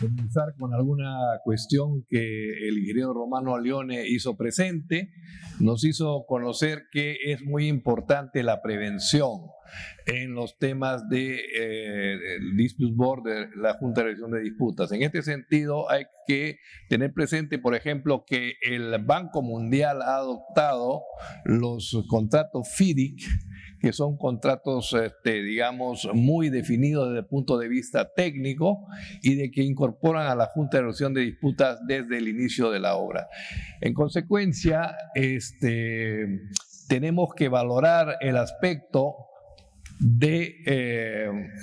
comenzar con alguna cuestión que el ingeniero Romano Allione hizo presente. Nos hizo conocer que es muy importante la prevención en los temas de Dispute Board de la Junta de Resolución de Disputas. En este sentido, hay que tener presente, por ejemplo, que el Banco Mundial ha adoptado los contratos FIDIC, que son contratos, digamos, muy definidos desde el punto de vista técnico y de que incorporan a la Junta de Resolución de Disputas desde el inicio de la obra. En consecuencia, tenemos que valorar el aspecto de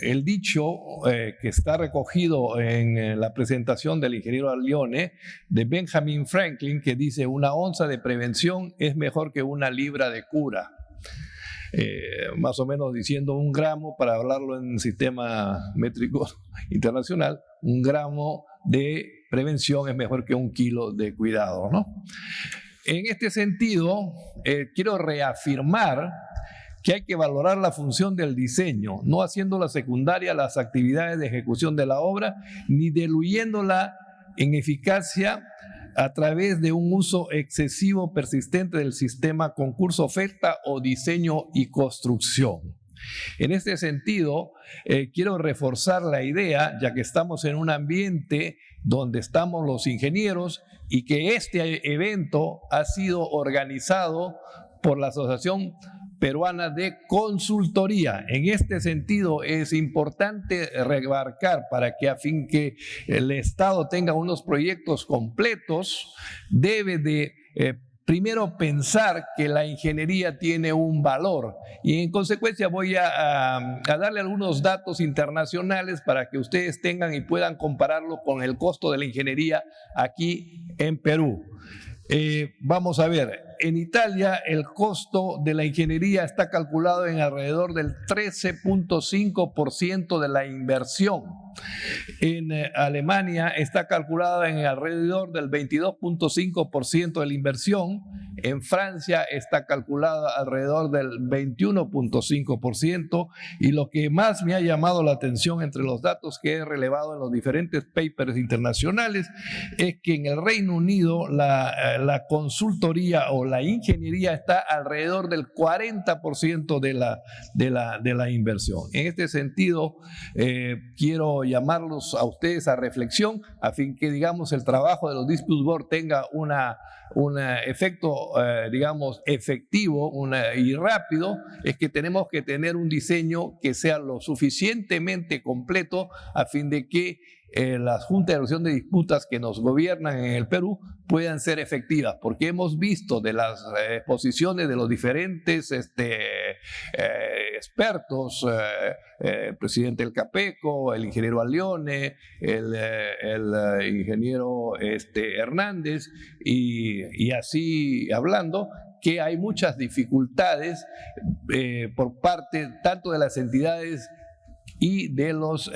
el dicho que está recogido en la presentación del ingeniero Allione de Benjamin Franklin, que dice: una onza de prevención es mejor que una libra de cura. Más o menos diciendo 1 gramo, para hablarlo en sistema métrico internacional, 1 gramo de prevención es mejor que 1 kilo de cuidado, ¿no? En este sentido, quiero reafirmar que hay que valorar la función del diseño, no haciéndola secundaria a las actividades de ejecución de la obra, ni diluyéndola en eficacia a través de un uso excesivo persistente del sistema concurso-oferta o diseño y construcción. En este sentido, quiero reforzar la idea, ya que estamos en un ambiente donde estamos los ingenieros y que este evento ha sido organizado por la Asociación Peruana de Consultoría. En este sentido, es importante remarcar, para que a fin que el Estado tenga unos proyectos completos, debe de primero pensar que la ingeniería tiene un valor, y en consecuencia voy a darle algunos datos internacionales para que ustedes tengan y puedan compararlo con el costo de la ingeniería aquí en Perú. Vamos a ver, en Italia el costo de la ingeniería está calculado en alrededor del 13.5% de la inversión. En Alemania está calculada en alrededor del 22.5% de la inversión. En Francia está calculada alrededor del 21.5%. Y lo que más me ha llamado la atención entre los datos que he relevado en los diferentes papers internacionales es que en el Reino Unido la consultoría o la ingeniería está alrededor del 40% de la inversión. En este sentido, quiero llamarlos a ustedes a reflexión, a fin que, digamos, el trabajo de los Dispute Board tenga un efecto, digamos, efectivo y rápido. Es que tenemos que tener un diseño que sea lo suficientemente completo a fin de que las juntas de resolución de disputas que nos gobiernan en el Perú puedan ser efectivas, porque hemos visto de las exposiciones de los diferentes expertos, el presidente del CAPECO, el ingeniero Allione, el ingeniero Hernández, y así hablando, que hay muchas dificultades por parte tanto de las entidades y de los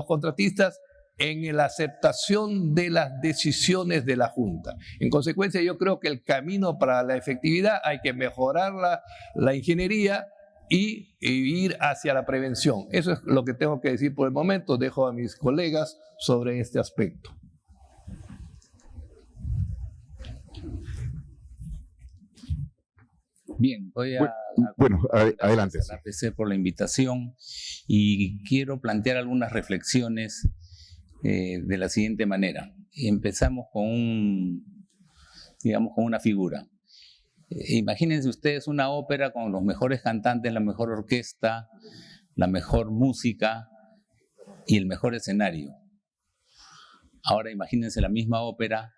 contratistas en la aceptación de las decisiones de la Junta. En consecuencia, yo creo que el camino para la efectividad hay que mejorar la ingeniería y ir hacia la prevención. Eso es lo que tengo que decir por el momento. Dejo a mis colegas sobre este aspecto. Bien, voy a adelante. Agradecer por la invitación y quiero plantear algunas reflexiones de la siguiente manera. Empezamos con con una figura. Imagínense ustedes una ópera con los mejores cantantes, la mejor orquesta, la mejor música y el mejor escenario. Ahora imagínense la misma ópera,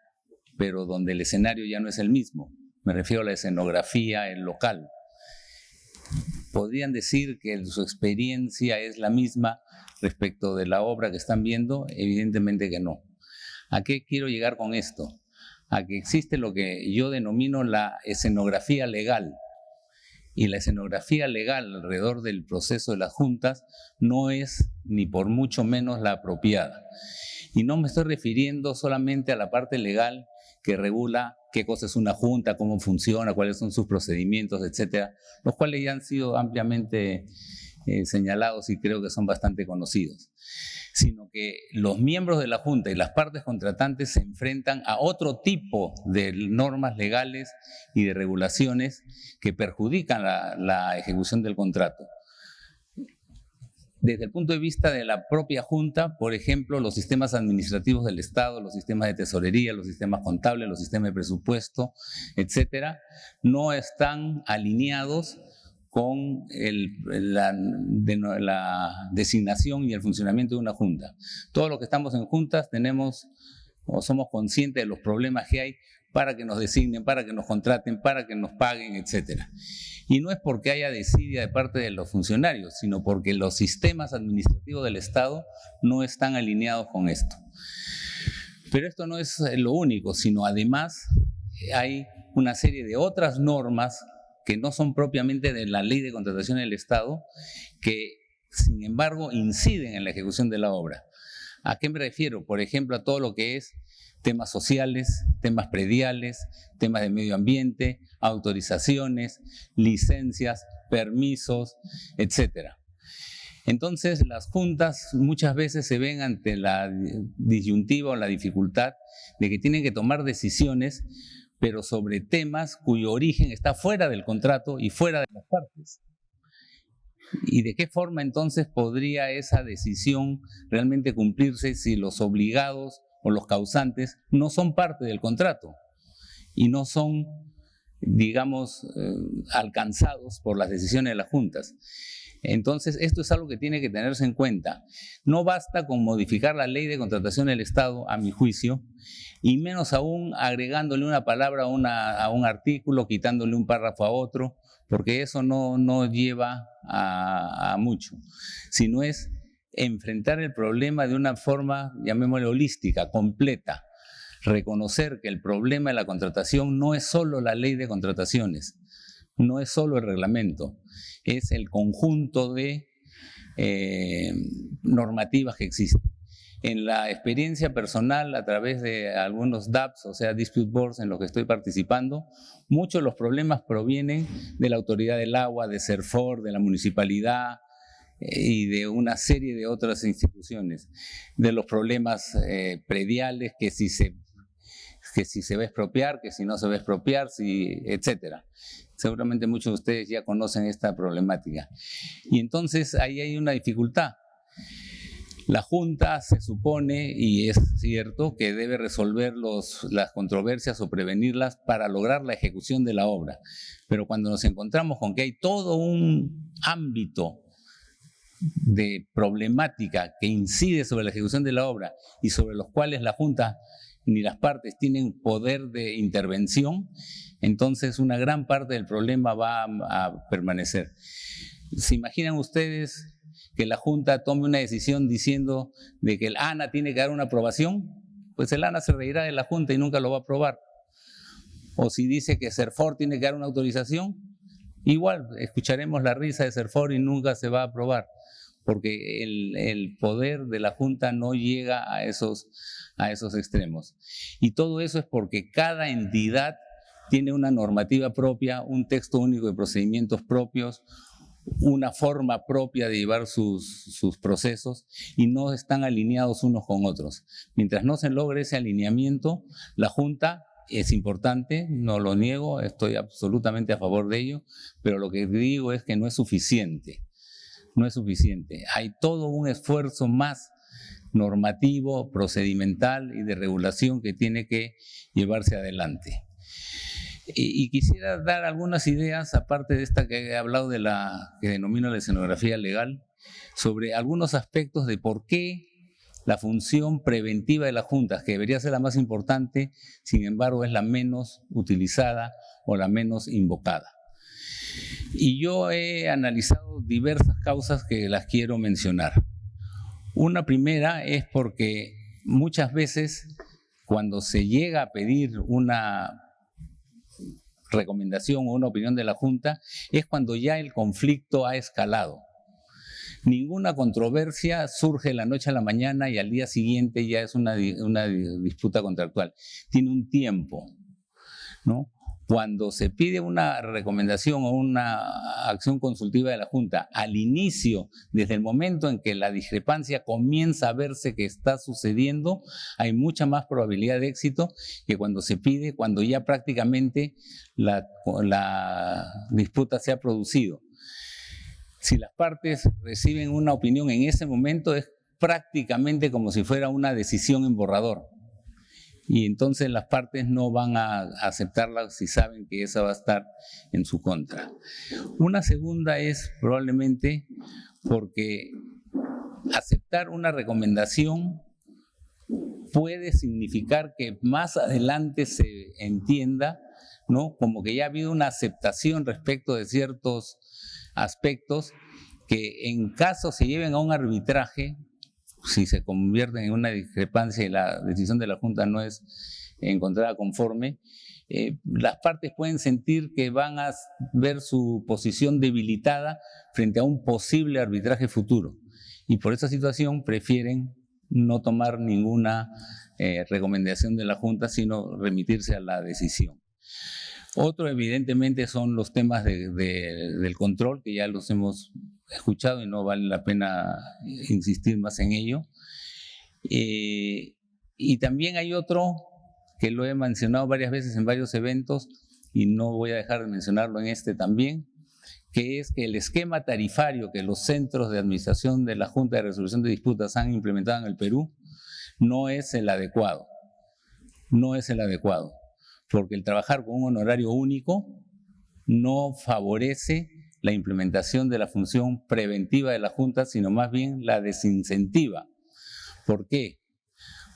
pero donde el escenario ya no es el mismo. Me refiero a la escenografía, el local. ¿Podrían decir que su experiencia es la misma respecto de la obra que están viendo? Evidentemente que no. ¿A qué quiero llegar con esto? A que existe lo que yo denomino la escenografía legal. Y la escenografía legal alrededor del proceso de las juntas no es ni por mucho menos la apropiada. Y no me estoy refiriendo solamente a la parte legal que regula qué cosa es una junta, cómo funciona, cuáles son sus procedimientos, etcétera, los cuales ya han sido ampliamente señalados y creo que son bastante conocidos, sino que los miembros de la Junta y las partes contratantes se enfrentan a otro tipo de normas legales y de regulaciones que perjudican la ejecución del contrato. Desde el punto de vista de la propia Junta, por ejemplo, los sistemas administrativos del Estado, los sistemas de tesorería, los sistemas contables, los sistemas de presupuesto, etcétera, no están alineados con la designación y el funcionamiento de una Junta. Todos los que estamos en juntas tenemos o somos conscientes de los problemas que hay para que nos designen, para que nos contraten, para que nos paguen, etcétera. Y no es porque haya desidia de parte de los funcionarios, sino porque los sistemas administrativos del Estado no están alineados con esto. Pero esto no es lo único, sino además hay una serie de otras normas que no son propiamente de la Ley de Contratación del Estado, que sin embargo inciden en la ejecución de la obra. ¿A qué me refiero? Por ejemplo, a todo lo que es temas sociales, temas prediales, temas de medio ambiente, autorizaciones, licencias, permisos, etcétera. Entonces, las juntas muchas veces se ven ante la disyuntiva o la dificultad de que tienen que tomar decisiones, pero sobre temas cuyo origen está fuera del contrato y fuera de las partes. ¿Y de qué forma entonces podría esa decisión realmente cumplirse si los obligados o los causantes no son parte del contrato y no son, digamos, alcanzados por las decisiones de las juntas? Entonces, esto es algo que tiene que tenerse en cuenta. No basta con modificar la Ley de Contratación del Estado, a mi juicio, y menos aún agregándole una palabra a un artículo, quitándole un párrafo a otro, porque eso no lleva a mucho, sino es enfrentar el problema de una forma, llamémosle holística, completa. Reconocer que el problema de la contratación no es solo la ley de contrataciones, no es solo el reglamento, es el conjunto de normativas que existen. En la experiencia personal, a través de algunos DAPs, o sea, Dispute Boards, en los que estoy participando, muchos de los problemas provienen de la Autoridad del Agua, de CERFOR, de la municipalidad y de una serie de otras instituciones. De los problemas prediales, que si se va a expropiar, que si no se va a expropiar, etcétera. Seguramente muchos de ustedes ya conocen esta problemática. Y entonces ahí hay una dificultad. La Junta se supone, y es cierto, que debe resolver las controversias o prevenirlas para lograr la ejecución de la obra. Pero cuando nos encontramos con que hay todo un ámbito de problemática que incide sobre la ejecución de la obra y sobre los cuales la Junta ni las partes tienen poder de intervención, entonces una gran parte del problema va a permanecer. ¿Se imaginan ustedes que la Junta tome una decisión diciendo de que el ANA tiene que dar una aprobación? Pues el ANA se reirá de la Junta y nunca lo va a aprobar. O si dice que CERFOR tiene que dar una autorización, igual escucharemos la risa de CERFOR y nunca se va a aprobar, porque el poder de la Junta no llega a esos extremos. Y todo eso es porque cada entidad tiene una normativa propia, un texto único de procedimientos propios, una forma propia de llevar sus procesos y no están alineados unos con otros. Mientras no se logre ese alineamiento, la Junta es importante, no lo niego, estoy absolutamente a favor de ello, pero lo que digo es que no es suficiente. No es suficiente. Hay todo un esfuerzo más normativo, procedimental y de regulación que tiene que llevarse adelante. Y quisiera dar algunas ideas, aparte de esta que he hablado de la que denomino la escenografía legal, sobre algunos aspectos de por qué la función preventiva de las juntas, que debería ser la más importante, sin embargo es la menos utilizada o la menos invocada. Y yo he analizado diversas causas que las quiero mencionar. Una primera es porque muchas veces cuando se llega a pedir una recomendación o una opinión de la Junta es cuando ya el conflicto ha escalado. Ninguna controversia surge de la noche a la mañana y al día siguiente ya es una disputa contractual. Tiene un tiempo, ¿no? Cuando se pide una recomendación o una acción consultiva de la Junta al inicio, desde el momento en que la discrepancia comienza a verse que está sucediendo, hay mucha más probabilidad de éxito que cuando se pide, cuando ya prácticamente la disputa se ha producido. Si las partes reciben una opinión en ese momento, es prácticamente como si fuera una decisión en borrador. Y entonces las partes no van a aceptarla si saben que esa va a estar en su contra. Una segunda es probablemente porque aceptar una recomendación puede significar que más adelante se entienda, ¿no?, como que ya ha habido una aceptación respecto de ciertos aspectos que en caso se lleven a un arbitraje, si se convierten en una discrepancia y la decisión de la Junta no es encontrada conforme, las partes pueden sentir que van a ver su posición debilitada frente a un posible arbitraje futuro. Y por esa situación prefieren no tomar ninguna recomendación de la Junta, sino remitirse a la decisión. Otro, evidentemente, son los temas del control, que ya los hemos escuchado y no vale la pena insistir más en ello. Y también hay otro que lo he mencionado varias veces en varios eventos y no voy a dejar de mencionarlo en este también, que es que el esquema tarifario que los centros de administración de la Junta de Resolución de Disputas han implementado en el Perú no es el adecuado. No es el adecuado, porque el trabajar con un honorario único no favorece la implementación de la función preventiva de la Junta, sino más bien la desincentiva. ¿Por qué?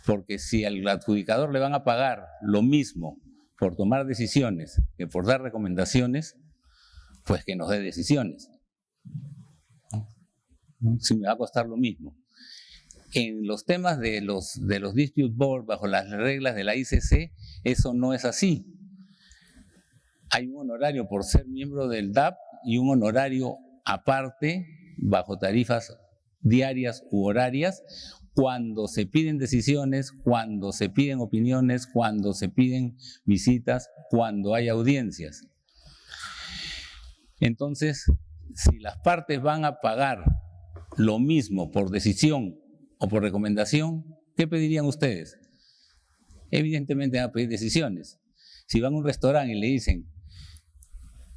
Porque si al adjudicador le van a pagar lo mismo por tomar decisiones que por dar recomendaciones, pues que nos dé decisiones. Si me va a costar lo mismo. En los temas de los dispute board, bajo las reglas de la ICC, eso no es así. Hay un honorario por ser miembro del DAP y un honorario aparte, bajo tarifas diarias u horarias, cuando se piden decisiones, cuando se piden opiniones, cuando se piden visitas, cuando hay audiencias. Entonces, si las partes van a pagar lo mismo por decisión o por recomendación, ¿qué pedirían ustedes? Evidentemente van a pedir decisiones. Si van a un restaurante y le dicen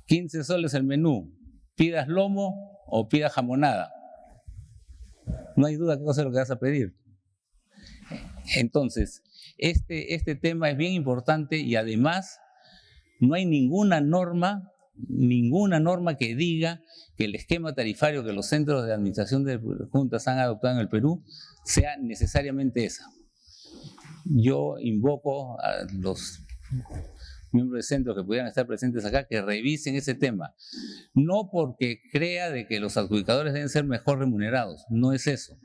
15 soles el menú, pidas lomo o pidas jamonada, no hay duda qué cosa es lo que vas a pedir. Entonces, este tema es bien importante y además no hay ninguna norma que diga que el esquema tarifario que los centros de administración de juntas han adoptado en el Perú sea necesariamente esa. Yo invoco a los miembros de centros que pudieran estar presentes acá que revisen ese tema. No porque crea de que los adjudicadores deben ser mejor remunerados, no es eso,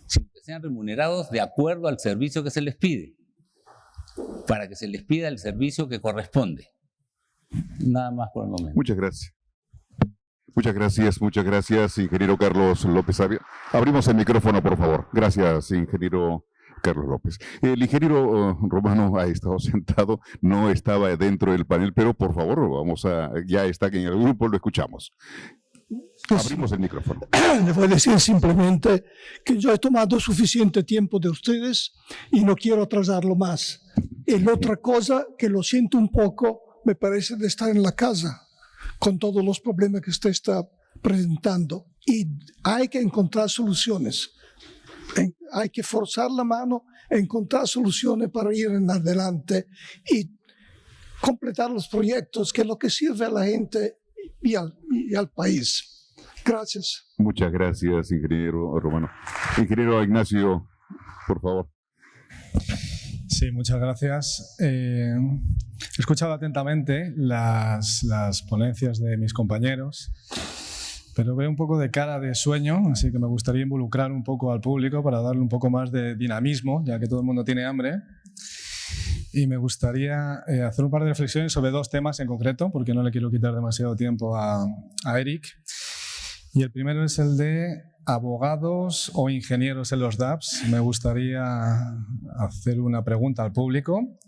sino que sean remunerados de acuerdo al servicio que se les pide, para que se les pida el servicio que corresponde. Nada más por el momento. Muchas gracias. Muchas gracias, ingeniero Carlos López Avia. Abrimos el micrófono, por favor. Gracias, ingeniero Carlos López. El ingeniero Romano ha estado sentado, no estaba dentro del panel, pero por favor, ya está aquí en el grupo, lo escuchamos. Abrimos el micrófono. Le voy a decir simplemente que yo he tomado suficiente tiempo de ustedes y no quiero atrasarlo más. Y la otra cosa, que lo siento un poco, me parece de estar en la casa con todos los problemas que usted está presentando. Y hay que encontrar soluciones. Hay que forzar la mano, encontrar soluciones para ir en adelante y completar los proyectos, que es lo que sirve a la gente y al país. Gracias. Muchas gracias, ingeniero Romano. Ingeniero Ignacio, por favor. Sí, muchas gracias. He escuchado atentamente las ponencias de mis compañeros, pero veo un poco de cara de sueño, así que me gustaría involucrar un poco al público para darle un poco más de dinamismo, ya que todo el mundo tiene hambre. Y me gustaría hacer un par de reflexiones sobre dos temas en concreto, porque no le quiero quitar demasiado tiempo a Eric. Y el primero es el de abogados o ingenieros en los DAPs. Me gustaría hacer una pregunta al público.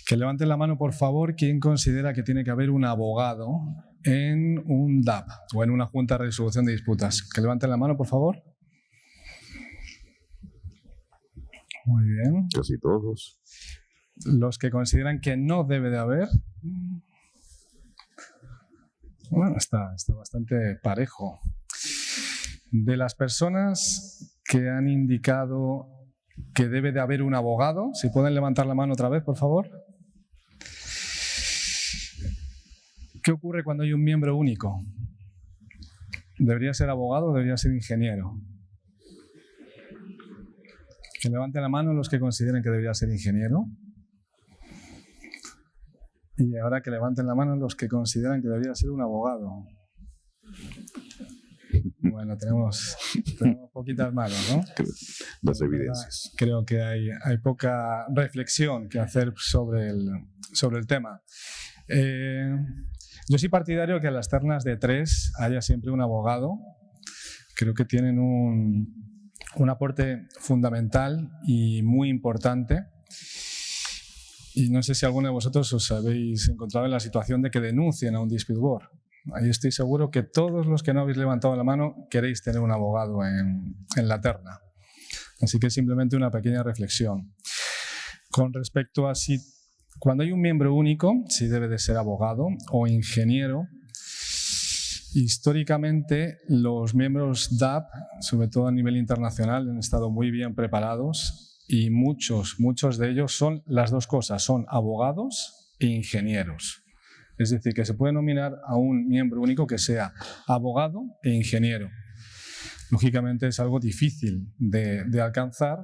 Que levanten la mano, por favor, quien considera que tiene que haber un abogado en un DAP o en una Junta de Resolución de Disputas. Que levanten la mano, por favor. Muy bien. Casi todos. Los que consideran que no debe de haber. Bueno, está bastante parejo. De las personas que han indicado que debe de haber un abogado, si pueden levantar la mano otra vez, por favor. ¿Qué ocurre cuando hay un miembro único? ¿Debería ser abogado o debería ser ingeniero? Que levanten la mano los que consideren que debería ser ingeniero. Y ahora que levanten la mano los que consideran que debería ser un abogado. Bueno, tenemos poquitas manos, ¿no? Las evidencias. Creo que hay poca reflexión que hacer sobre el tema. Yo soy partidario que a las ternas de 3 haya siempre un abogado. Creo que tienen un aporte fundamental y muy importante. Y no sé si alguno de vosotros os habéis encontrado en la situación de que denuncien a un dispute board. Ahí estoy seguro que todos los que no habéis levantado la mano queréis tener un abogado en la terna. Así que simplemente una pequeña reflexión. Con respecto a si cuando hay un miembro único, si debe de ser abogado o ingeniero, históricamente los miembros DAP, sobre todo a nivel internacional, han estado muy bien preparados y muchos de ellos son las dos cosas, son abogados e ingenieros. Es decir, que se puede nominar a un miembro único que sea abogado e ingeniero. Lógicamente es algo difícil de alcanzar,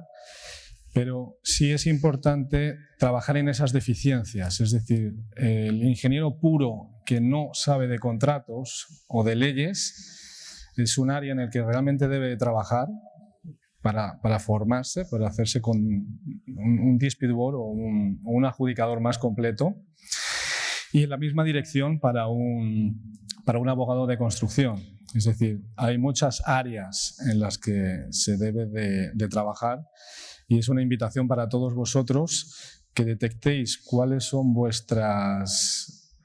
pero sí es importante trabajar en esas deficiencias. Es decir, el ingeniero puro que no sabe de contratos o de leyes es un área en el que realmente debe trabajar para formarse, para hacerse con un dispute board o un adjudicador más completo. Y en la misma dirección para un abogado de construcción. Es decir, hay muchas áreas en las que se debe de trabajar y es una invitación para todos vosotros que detectéis cuáles son vuestras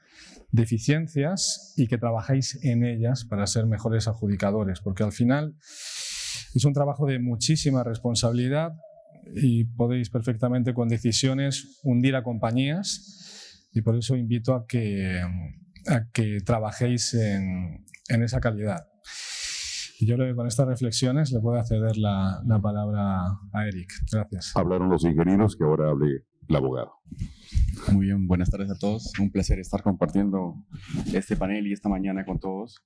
deficiencias y que trabajéis en ellas para ser mejores adjudicadores, porque al final es un trabajo de muchísima responsabilidad y podéis perfectamente con decisiones hundir a compañías. Y por eso invito a que trabajéis en esa calidad. Y yo creo que con estas reflexiones le puedo ceder la palabra a Eric. Gracias. Hablaron los ingenieros, que ahora hable el abogado. Muy bien, buenas tardes a todos. Un placer estar compartiendo este panel y esta mañana con todos.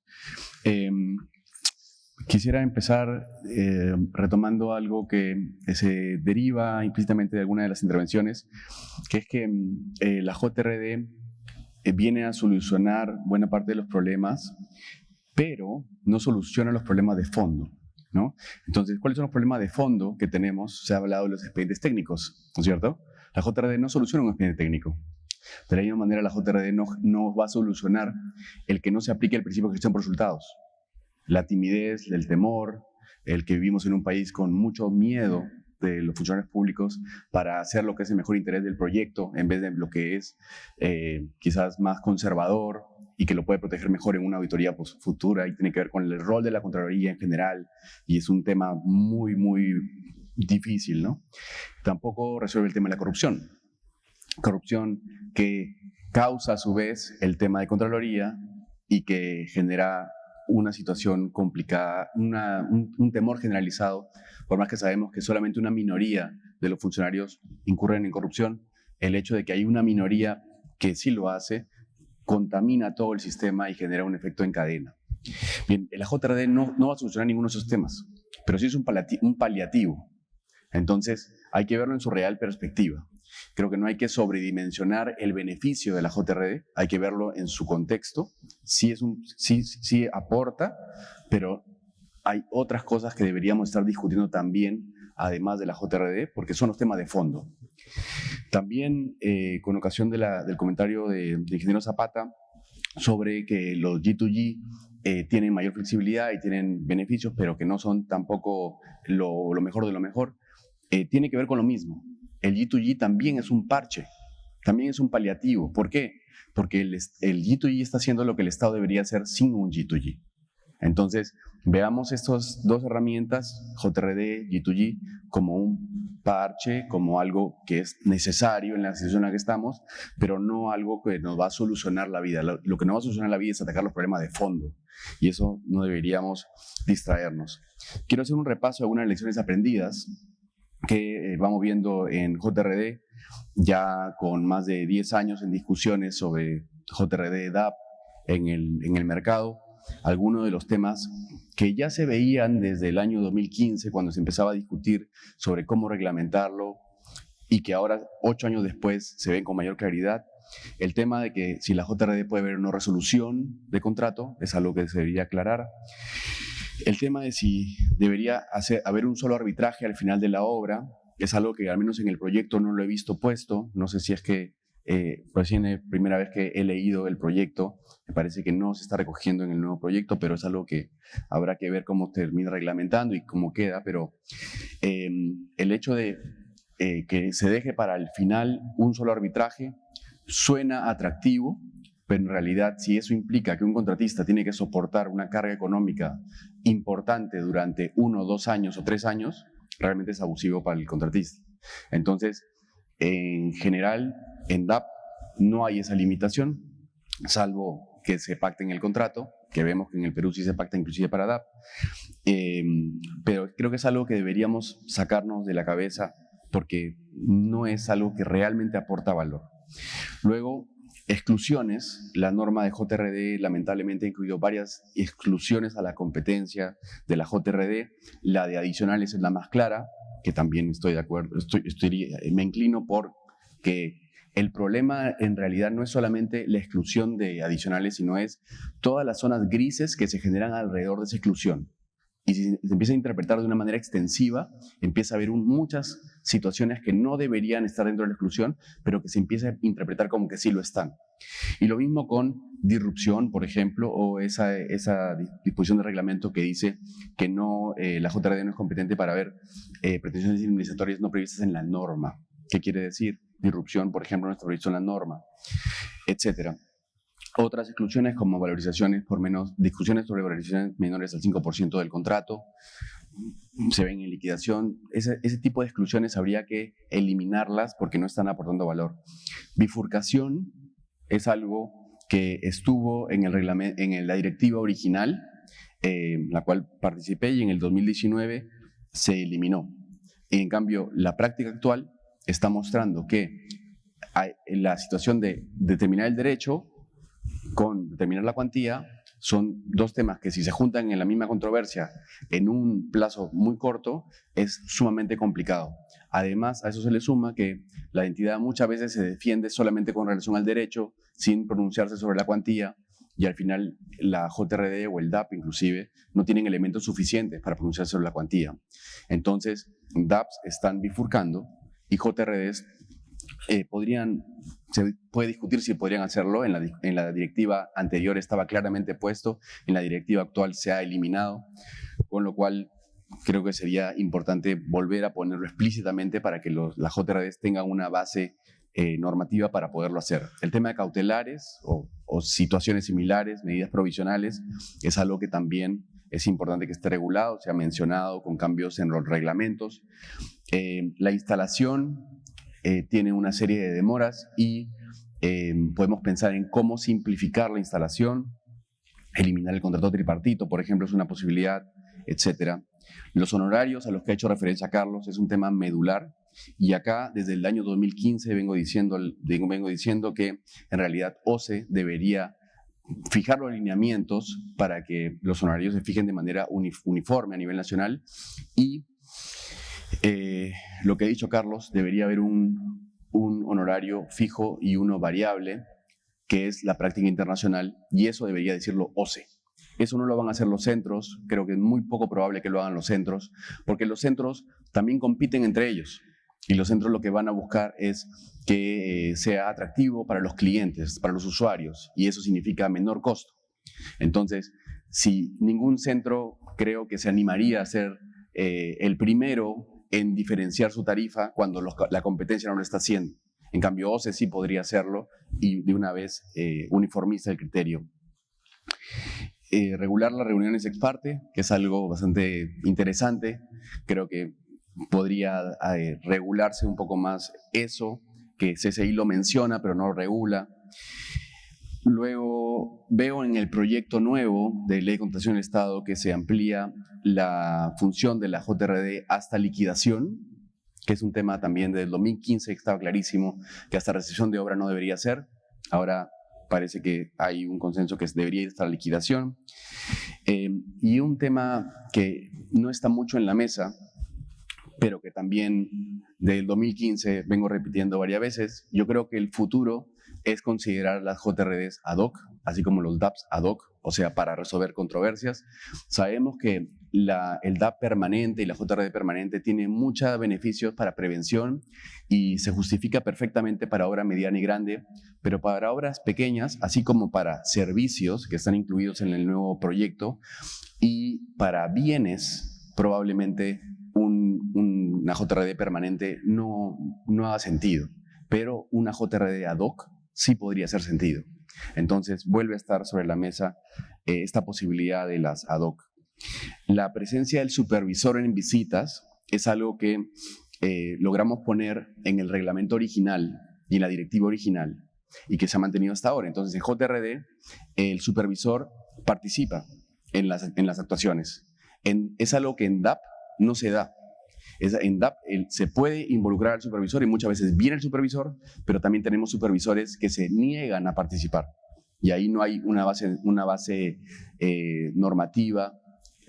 Quisiera empezar retomando algo que se deriva implícitamente de alguna de las intervenciones, que es que la JRD viene a solucionar buena parte de los problemas, pero no soluciona los problemas de fondo, ¿no? Entonces, ¿cuáles son los problemas de fondo que tenemos? Se ha hablado de los expedientes técnicos, ¿no es cierto? La JRD no soluciona un expediente técnico. De la misma manera, la JRD no va a solucionar el que no se aplique el principio de gestión por resultados. La timidez, el temor, el que vivimos en un país con mucho miedo de los funcionarios públicos para hacer lo que es el mejor interés del proyecto en vez de lo que es quizás más conservador y que lo puede proteger mejor en una auditoría futura, y tiene que ver con el rol de la Contraloría en general, y es un tema muy, muy difícil, ¿no? Tampoco resuelve el tema de la corrupción. Corrupción que causa a su vez el tema de Contraloría y que genera una situación complicada, un temor generalizado, por más que sabemos que solamente una minoría de los funcionarios incurren en corrupción. El hecho de que hay una minoría que sí lo hace contamina todo el sistema y genera un efecto en cadena. Bien, la JRD no va a solucionar ninguno de esos temas, pero sí es un paliativo. Entonces hay que verlo en su real perspectiva. Creo que no hay que sobredimensionar el beneficio de la JRD, hay que verlo en su contexto. Sí aporta, pero hay otras cosas que deberíamos estar discutiendo también, además de la JRD, porque son los temas de fondo. También, con ocasión del comentario de ingeniero Zapata sobre que los G2G tienen mayor flexibilidad y tienen beneficios, pero que no son tampoco lo mejor de lo mejor, tiene que ver con lo mismo. El G2G también es un parche también es un paliativo. ¿Por qué? Porque el G2G está haciendo lo que el Estado debería hacer sin un G2G. Entonces, veamos estas dos herramientas, JRD, G2G, como un parche, como algo que es necesario en la situación en la que estamos, pero no algo que nos va a solucionar la vida. Lo que nos va a solucionar la vida es atacar los problemas de fondo, y eso no deberíamos distraernos. Quiero hacer un repaso de algunas lecciones aprendidas que vamos viendo en JRD, ya con más de 10 años en discusiones sobre JRD, DApp en el mercado. Algunos de los temas que ya se veían desde el año 2015, cuando se empezaba a discutir sobre cómo reglamentarlo, y que ahora, 8 años después, se ven con mayor claridad. El tema de que si la JRD puede haber una resolución de contrato, es algo que se debería aclarar. El tema de si debería haber un solo arbitraje al final de la obra, es algo que al menos en el proyecto no lo he visto puesto. No sé si es que recién es la primera vez que he leído el proyecto, me parece que no se está recogiendo en el nuevo proyecto, pero es algo que habrá que ver cómo termina reglamentando y cómo queda. Pero el hecho de que se deje para el final un solo arbitraje suena atractivo, pero en realidad, si eso implica que un contratista tiene que soportar una carga económica importante durante 1, 2 años o 3 años, realmente es abusivo para el contratista. Entonces, en general, en DApp no hay esa limitación, salvo que se pacte en el contrato, que vemos que en el Perú sí se pacta inclusive para DApp, pero creo que es algo que deberíamos sacarnos de la cabeza porque no es algo que realmente aporta valor. Luego, exclusiones. La norma de JRD lamentablemente ha incluido varias exclusiones a la competencia de la JRD. La de adicionales es la más clara, que también estoy de acuerdo, me inclino por que el problema en realidad no es solamente la exclusión de adicionales, sino es todas las zonas grises que se generan alrededor de esa exclusión. Y si se empieza a interpretar de una manera extensiva, empieza a haber muchas situaciones que no deberían estar dentro de la exclusión, pero que se empieza a interpretar como que sí lo están. Y lo mismo con disrupción, por ejemplo, o esa disposición de reglamento que dice que no, la JRD no es competente para ver pretensiones indemnizatorias no previstas en la norma. ¿Qué quiere decir? Disrupción, por ejemplo, no está previsto en la norma, etcétera. Otras exclusiones como valorizaciones por menos, discusiones sobre valorizaciones menores al 5% del contrato, se ven en liquidación. Ese tipo de exclusiones habría que eliminarlas porque no están aportando valor. Bifurcación es algo que estuvo en la directiva original, la cual participé, y en el 2019 se eliminó. En cambio, la práctica actual está mostrando que la situación de determinar el derecho con determinar la cuantía son dos temas que si se juntan en la misma controversia en un plazo muy corto es sumamente complicado. Además, a eso se le suma que la entidad muchas veces se defiende solamente con relación al derecho sin pronunciarse sobre la cuantía, y al final la JRD o el DApp inclusive no tienen elementos suficientes para pronunciarse sobre la cuantía. Entonces, DApps están bifurcando y JRDs se puede discutir si podrían hacerlo. En la directiva anterior estaba claramente puesto, en la directiva actual se ha eliminado, con lo cual creo que sería importante volver a ponerlo explícitamente para que las JRDs tengan una base normativa para poderlo hacer. El tema de cautelares o situaciones similares, medidas provisionales, es algo que también es importante que esté regulado, se ha mencionado con cambios en los reglamentos. La instalación tiene una serie de demoras y podemos pensar en cómo simplificar la instalación, eliminar el contrato tripartito, por ejemplo, es una posibilidad, etc. Los honorarios a los que ha hecho referencia Carlos es un tema medular, y acá desde el año 2015 vengo diciendo que en realidad OCE debería fijar los lineamientos para que los honorarios se fijen de manera uniforme a nivel nacional, y lo que ha dicho Carlos, debería haber un honorario fijo y uno variable, que es la práctica internacional, y eso debería decirlo OCE. Eso no lo van a hacer los centros, creo que es muy poco probable que lo hagan los centros, porque los centros también compiten entre ellos, y los centros lo que van a buscar es que sea atractivo para los clientes, para los usuarios, y eso significa menor costo. Entonces, si ningún centro creo que se animaría a ser el primero en diferenciar su tarifa cuando la competencia no lo está haciendo. En cambio, OCE sí podría hacerlo y de una vez uniformiza el criterio. Regular las reuniones ex parte, que es algo bastante interesante. Creo que podría regularse un poco más eso, que CCI lo menciona pero no lo regula. Luego veo en el proyecto nuevo de Ley de Contratación del Estado que se amplía la función de la JRD hasta liquidación, que es un tema también del 2015 que estaba clarísimo que hasta recepción de obra no debería ser. Ahora parece que hay un consenso que debería ir hasta la liquidación. Y un tema que no está mucho en la mesa, pero que también del 2015 vengo repitiendo varias veces, yo creo que el futuro es considerar las JRDs ad hoc, así como los DAPs ad hoc, o sea, para resolver controversias. Sabemos que el DAP permanente y la JRD permanente tiene muchos beneficios para prevención y se justifica perfectamente para obra mediana y grande, pero para obras pequeñas, así como para servicios que están incluidos en el nuevo proyecto y para bienes, probablemente una JRD permanente no haga sentido, pero una JRD ad hoc sí podría hacer sentido. Entonces vuelve a estar sobre la mesa esta posibilidad de las ad hoc. La presencia del supervisor en visitas es algo que logramos poner en el reglamento original y en la directiva original y que se ha mantenido hasta ahora. Entonces en JRD el supervisor participa en las actuaciones. Es algo que en DAP no se da. En DAP se puede involucrar al supervisor y muchas veces viene el supervisor, pero también tenemos supervisores que se niegan a participar. Y ahí no hay una base normativa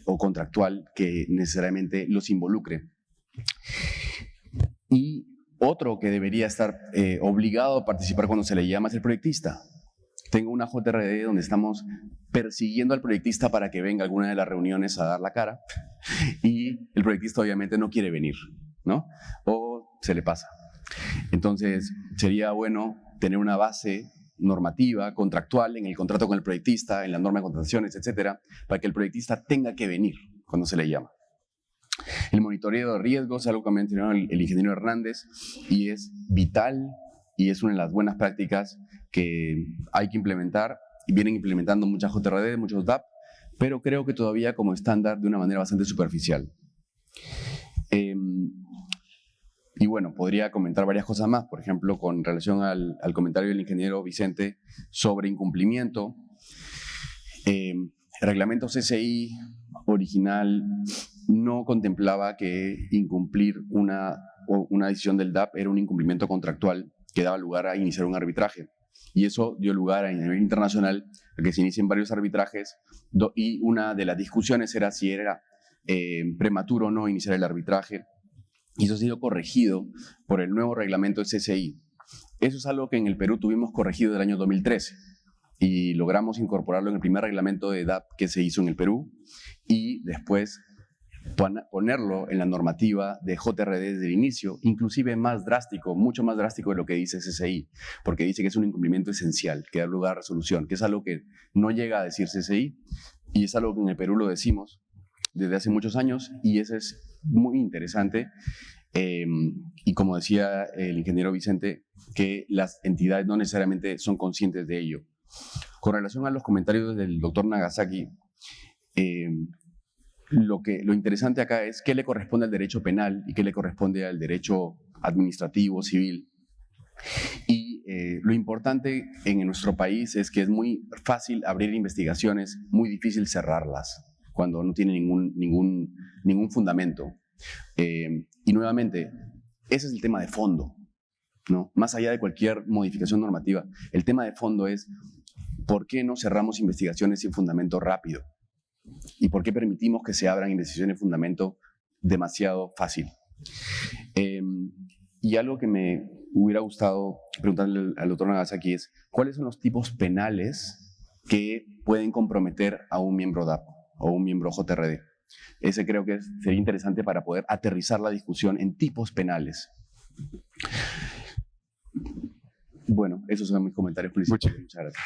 o contractual que necesariamente los involucre. Y otro que debería estar obligado a participar cuando se le llama es el proyectista. Tengo una JRD donde estamos persiguiendo al proyectista para que venga a alguna de las reuniones a dar la cara y el proyectista obviamente no quiere venir, ¿no? O se le pasa. Entonces sería bueno tener una base normativa, contractual, en el contrato con el proyectista, en la norma de contrataciones, etcétera, para que el proyectista tenga que venir cuando se le llama. El monitoreo de riesgos es algo que mencionó el ingeniero Hernández y es vital y es una de las buenas prácticas que hay que implementar y vienen implementando muchas JRD, muchos DAP, pero creo que todavía como estándar de una manera bastante superficial. Y bueno, podría comentar varias cosas más, por ejemplo, con relación al comentario del ingeniero Vicente sobre incumplimiento. El reglamento CCI original no contemplaba que incumplir una decisión del DAP era un incumplimiento contractual que daba lugar a iniciar un arbitraje. Y eso dio lugar a nivel internacional a que se inicien varios arbitrajes y una de las discusiones era si era prematuro o no iniciar el arbitraje. Y eso ha sido corregido por el nuevo reglamento del CCI. Eso es algo que en el Perú tuvimos corregido del año 2013 y logramos incorporarlo en el primer reglamento de DAP que se hizo en el Perú y después ponerlo en la normativa de JRD desde el inicio, inclusive más drástico, mucho más drástico de lo que dice CCI, porque dice que es un incumplimiento esencial, que da lugar a resolución, que es algo que no llega a decir CCI y es algo que en el Perú lo decimos desde hace muchos años y eso es muy interesante. Y como decía el ingeniero Vicente, que las entidades no necesariamente son conscientes de ello. Con relación a los comentarios del doctor Nagasaki, lo interesante acá es qué le corresponde al derecho penal y qué le corresponde al derecho administrativo, civil. Y lo importante en nuestro país es que es muy fácil abrir investigaciones, muy difícil cerrarlas cuando no tiene ningún fundamento. Y nuevamente, ese es el tema de fondo, ¿no? Más allá de cualquier modificación normativa, el tema de fondo es ¿por qué no cerramos investigaciones sin fundamento rápido? ¿Y por qué permitimos que se abran investigaciones sin fundamento demasiado fácil? Y algo que me hubiera gustado preguntarle al doctor Nagasaki es ¿cuáles son los tipos penales que pueden comprometer a un miembro DAP o un miembro JRD? Ese creo que sería interesante para poder aterrizar la discusión en tipos penales. Bueno, esos son mis comentarios principales. Muchas gracias.